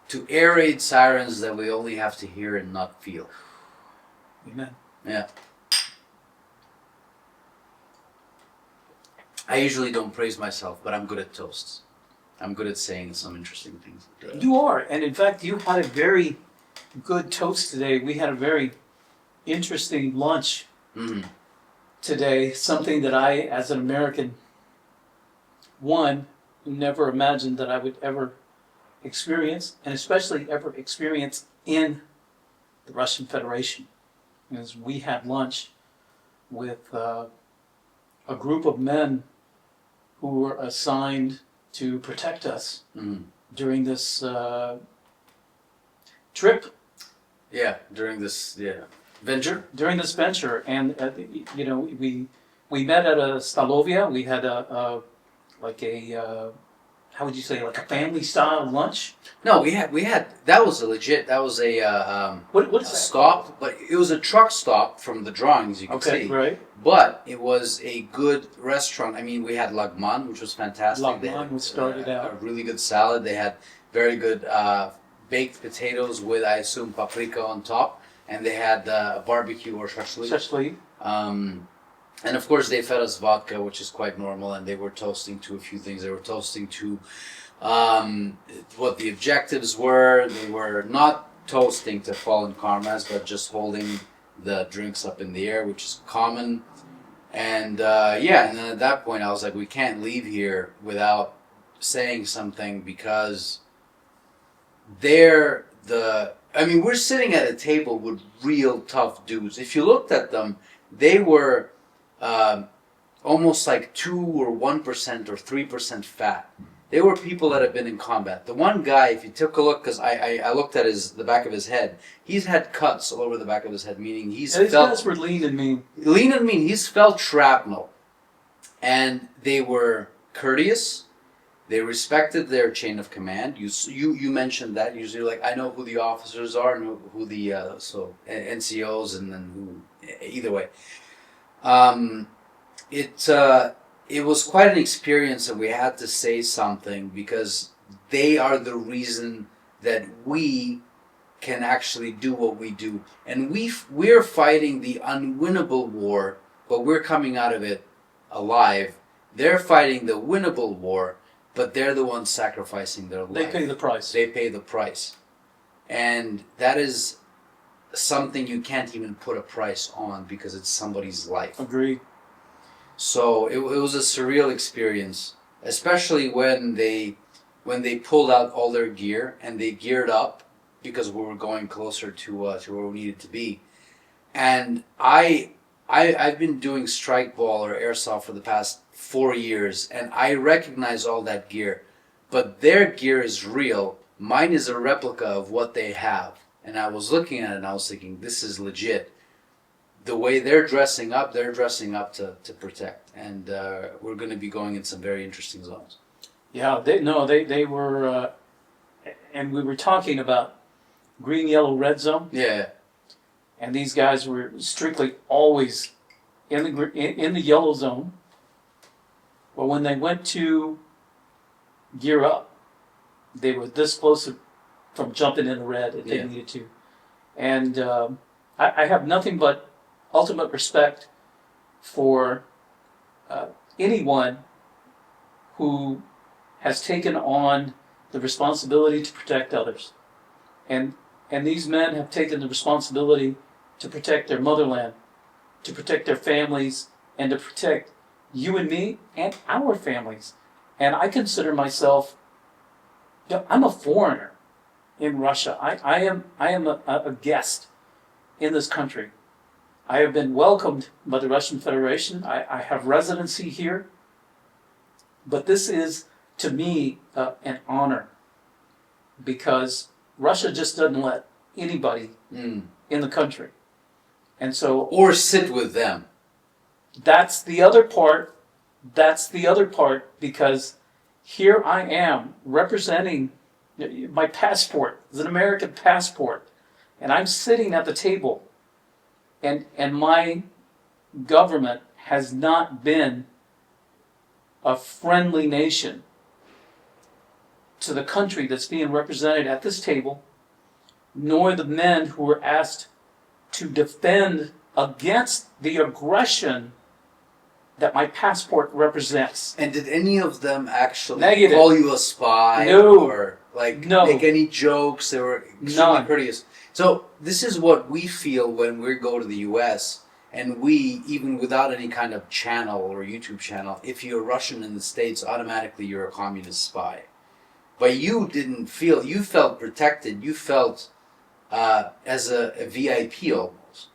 to air raid sirens that we only have to hear and not feel. Amen. Yeah. I usually don't praise myself, but I'm good at toasts. I'm good at saying some interesting things. You are, and in fact, you had a very good toast today. We had a very interesting lunch today, something that I, as an American, never imagined that I would ever experience, and especially ever experience in the Russian Federation. As we had lunch with a group of men who were assigned to protect us during this trip. Yeah, during this venture. During this venture, and we met at a Stalovia. We had a how would you say, like a family style lunch? No, we had that was a What is that? stop, but it was a truck stop from the drawings you can see. Okay, right. But it was a good restaurant. I mean, we had Lagman, which was fantastic. Lagman was started out. A really good salad. They had very good baked potatoes with, I assume, paprika on top, and they had a barbecue or shashlik. Shashlik. And of course, they fed us vodka, which is quite normal, and they were toasting to a few things. They were toasting to what the objectives were. They were not toasting to fallen karmas, but just holding the drinks up in the air, which is common. And and then at that point, I was like, we can't leave here without saying something, because we're sitting at a table with real tough dudes. If you looked at them, they were almost like 2 or 1% or 3% fat. They were people that have been in combat. The one guy, if you took a look, because I looked at the back of his head, he's had cuts all over the back of his head, meaning these guys were lean and mean. Lean and mean. He's felt shrapnel. And they were courteous. They respected their chain of command. You mentioned that. Usually, like, I know who the officers are and who the NCOs, and then who, either way. It was quite an experience, and we had to say something, because they are the reason that we can actually do what we do. And we're fighting the unwinnable war, but we're coming out of it alive. They're fighting the winnable war, but they're the ones sacrificing their life. They pay the price. They pay the price. And that is something you can't even put a price on, because it's somebody's life. Agreed. So it was a surreal experience, especially when they pulled out all their gear and they geared up, because we were going closer to where we needed to be. And I've been doing strike ball or airsoft for the past 4 years, and I recognize all that gear, but their gear is real. Mine is a replica of what they have. And I was looking at it and I was thinking, this is legit. The way they're dressing up to protect. And we're going to be going in some very interesting zones. Yeah, they were, and we were talking about green, yellow, red zone. Yeah. And these guys were strictly always in the yellow zone. But when they went to gear up, they were this close from jumping in the red if they needed to. And I have nothing but ultimate respect for anyone who has taken on the responsibility to protect others. And these men have taken the responsibility to protect their motherland, to protect their families, and to protect you and me and our families. And I consider myself, I'm a foreigner in Russia. I am a guest in this country. I have been welcomed by the Russian Federation. I have residency here. But this is, to me, an honor, because Russia just doesn't let anybody in the country. And so... Or sit with them. That's the other part. Because here I am representing my passport. It's an American passport. And I'm sitting at the table. And my government has not been a friendly nation to the country that's being represented at this table, nor the men who were asked to defend against the aggression that my passport represents. And did any of them actually Negative. call you a spy? No. Or like No. make any jokes? They were extremely None. courteous. So this is what we feel when we go to the U.S. And we, even without any kind of channel or YouTube channel, if you're Russian in the States, automatically you're a communist spy. But you didn't feel, you felt protected. You felt as a VIP almost.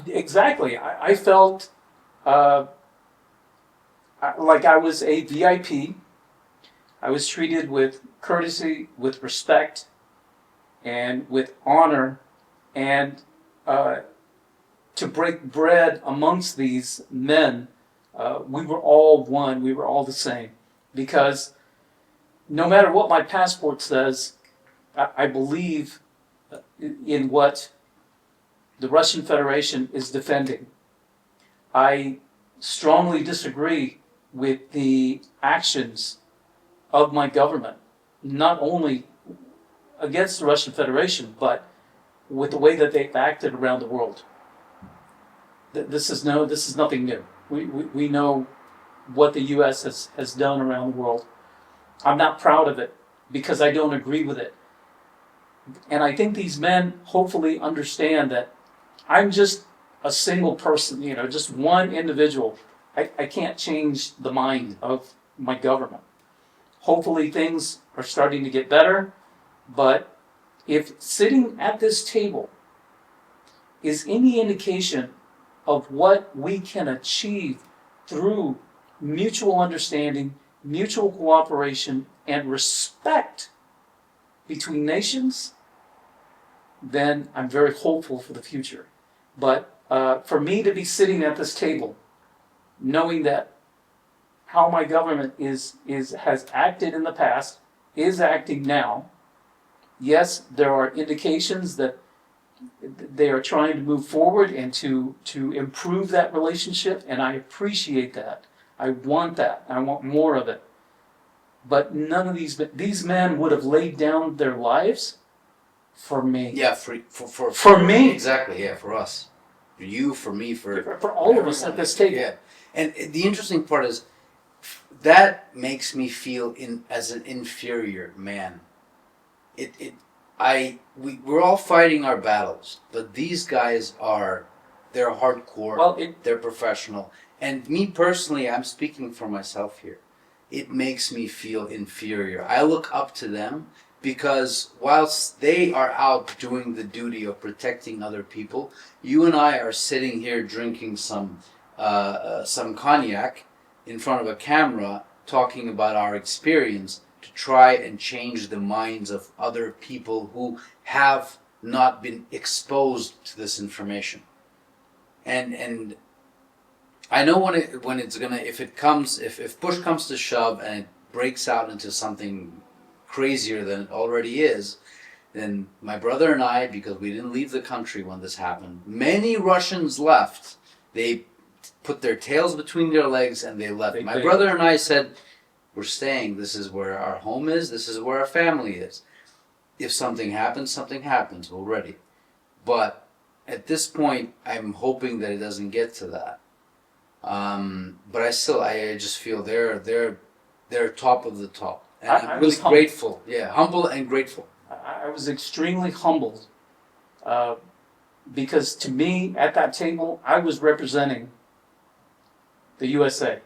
Exactly. I felt like I was a VIP. I was treated with courtesy, with respect, and with honor, and to break bread amongst these men, we were all one. We were all the same, because no matter what my passport says, I believe in what the Russian Federation is defending. I strongly disagree with the actions of my government, not only against the Russian Federation, but with the way that they've acted around the world. This is nothing new. We know what the U.S. has done around the world. I'm not proud of it because I don't agree with it. And I think these men hopefully understand that I'm just a single person, just one individual. I can't change the mind of my government. Hopefully things are starting to get better, but if sitting at this table is any indication of what we can achieve through mutual understanding, mutual cooperation, and respect between nations, then I'm very hopeful for the future. But for me to be sitting at this table, knowing that how my government has acted in the past, is acting now, yes, there are indications that they are trying to move forward and to improve that relationship, and I appreciate that. I want that. I want more of it. But none of these men would have laid down their lives for me. Yeah, for me. Exactly, yeah, for us. For you, for me, for all of us at this table. Yeah. And the interesting part is that makes me feel as an inferior man. We're all fighting our battles, but these guys they're hardcore, they're professional. And me personally, I'm speaking for myself here. It makes me feel inferior. I look up to them because whilst they are out doing the duty of protecting other people, you and I are sitting here drinking some cognac in front of a camera, talking about our experience to try and change the minds of other people who have not been exposed to this information. And I know when it's gonna, if push comes to shove and it breaks out into something crazier than it already is, then my brother and I, because we didn't leave the country when this happened, many Russians left. They put their tails between their legs and they left. My brother and I said, we're staying. This is where our home is. This is where our family is. If something happens, we're ready. But at this point, I'm hoping that it doesn't get to that. But I just feel they're top of the top. And I'm really grateful. Yeah, humble and grateful. I was extremely humbled because to me, at that table, I was representing the USA.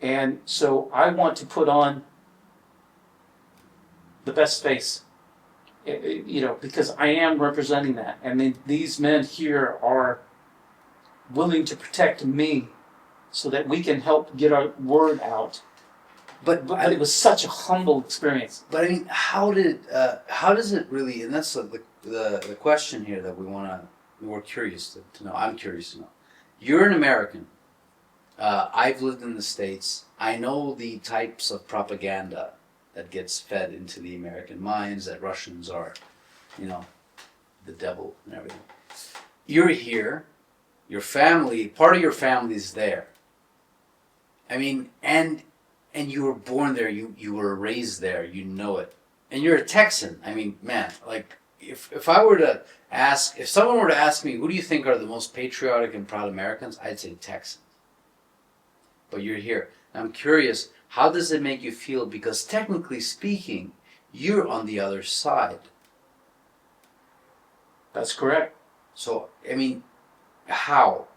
And so I want to put on the best face, because I am representing that. And these men here are willing to protect me so that we can help get our word out. But it was such a humble experience. But I mean, how does it really, and that's the question here that we're curious to know. I'm curious to know. You're an American. I've lived in the States. I know the types of propaganda that gets fed into the American minds, that Russians are, the devil and everything. You're here. Your family, part of your family is there. I mean, and and you were born there, you were raised there, you know it, and you're a Texan. I mean, man, like if I were to ask, if someone were to ask me, who do you think are the most patriotic and proud Americans? I'd say Texans. But you're here. I'm curious, how does it make you feel? Because technically speaking, you're on the other side. That's correct. So, I mean, how?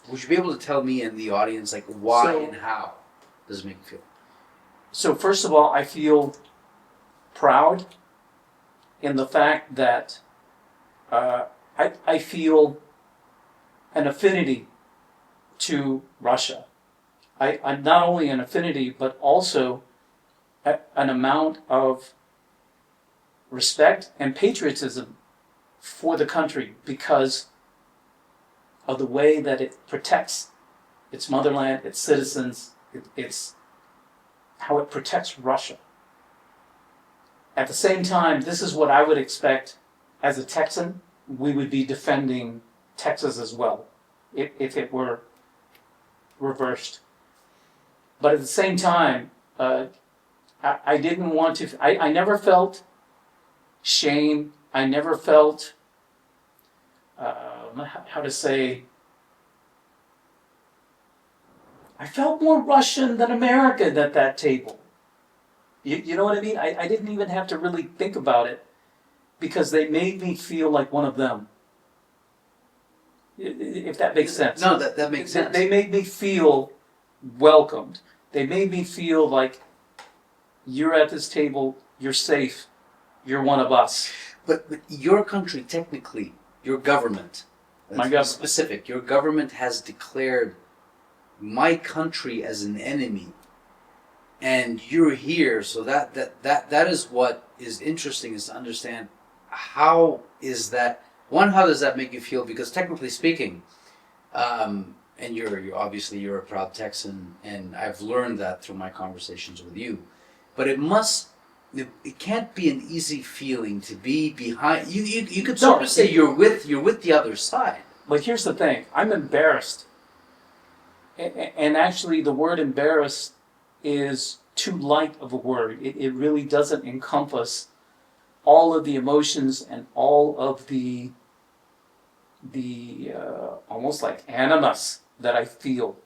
Would you be able to tell me and the audience, like, why and how does it make you feel? So first of all, I feel proud in the fact that I feel an affinity to Russia. I'm not only an affinity, but also an amount of respect and patriotism for the country because of the way that it protects its motherland, its citizens, its how it protects Russia. At the same time, this is what I would expect as a Texan. We would be defending Texas as well if it were reversed. But at the same time, I didn't want to, I never felt shame. I never felt, how to say, I felt more Russian than American at that table. You know what I mean? I didn't even have to really think about it because they made me feel like one of them. If that makes sense. No, that makes sense. They made me feel welcomed. They made me feel like you're at this table, you're safe, you're one of us. But your country, technically, your government, My government. specific, your government has declared my country as an enemy, and you're here. So that is what is interesting, is to understand how is that. One, how does that make you feel? Because technically speaking, and you're obviously you're a proud Texan, and I've learned that through my conversations with you. But it can't be an easy feeling to be behind. You could sort of say you're with the other side. But here's the thing: I'm embarrassed, and actually, the word "embarrassed" is too light of a word. It really doesn't encompass all of the emotions and all of the almost like animus that I feel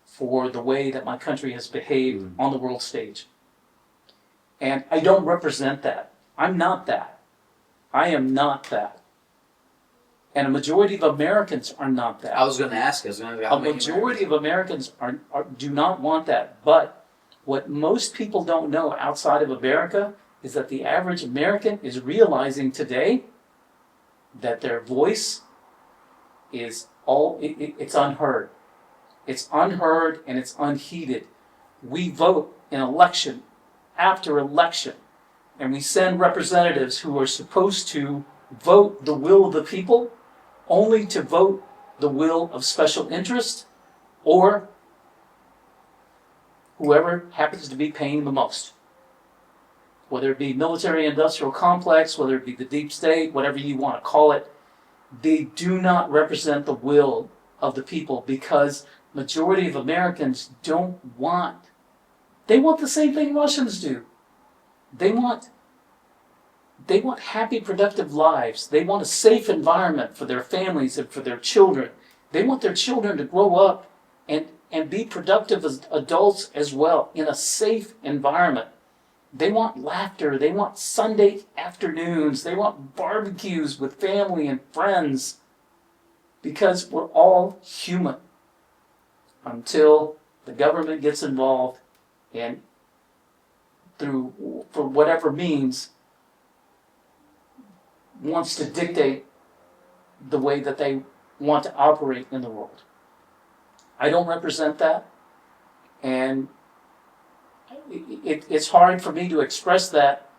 for the way that my country has behaved on the world stage. And I don't represent that. I'm not that. I am not that. And a majority of Americans are not that. I was going to ask. A majority of Americans do not want that. But what most people don't know outside of America is that the average American is realizing today that their voice is it's unheard. It's unheard and it's unheeded. We vote in election after election, and we send representatives who are supposed to vote the will of the people only to vote the will of special interest or whoever happens to be paying the most. Whether it be military-industrial complex, whether it be the deep state, whatever you want to call it, they do not represent the will of the people because majority of Americans they want the same thing Russians do. They want happy, productive lives. They want a safe environment for their families and for their children. They want their children to grow up and be productive as adults as well in a safe environment. They want laughter. They want Sunday afternoons. They want barbecues with family and friends because we're all human until the government gets involved and for whatever means, wants to dictate the way that they want to operate in the world. I don't represent that, and it's hard for me to express that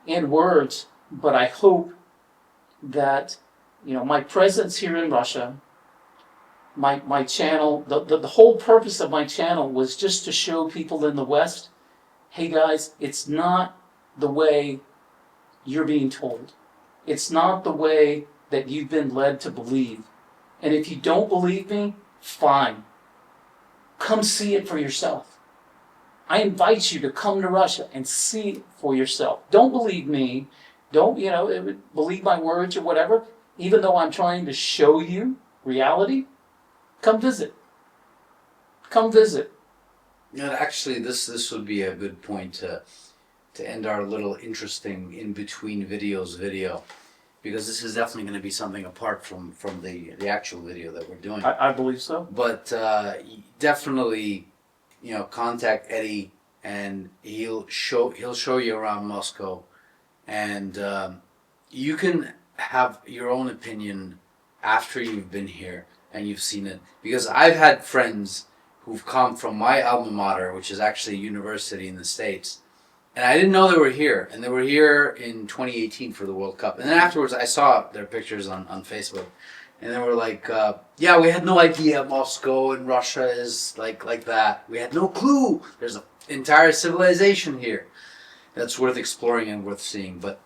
in words, but I hope that my presence here in Russia, my channel, the whole purpose of my channel was just to show people in the West, hey guys, it's not the way you're being told. It's not the way that you've been led to believe. And if you don't believe me, fine. Come see it for yourself. I invite you to come to Russia and see it for yourself. Don't believe me. Don't, believe my words or whatever. Even though I'm trying to show you reality, come visit. Come visit. Actually, this would be a good point to end our little interesting in between videos video, because this is definitely going to be something apart from the actual video that we're doing. I believe so. But definitely, contact Eddie, and he'll show you around Moscow, and you can have your own opinion after you've been here and you've seen it. Because I've had friends who've come from my alma mater, which is actually a university in the States, and I didn't know they were here. And they were here in 2018 for the World Cup. And then afterwards, I saw their pictures on Facebook, and they were like, "Yeah, we had no idea Moscow and Russia is like that. We had no clue. There's an entire civilization here that's worth exploring and worth seeing." But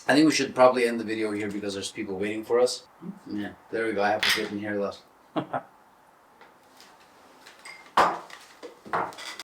I think we should probably end the video here because there's people waiting for us. Yeah, there we go. I have to get in here less.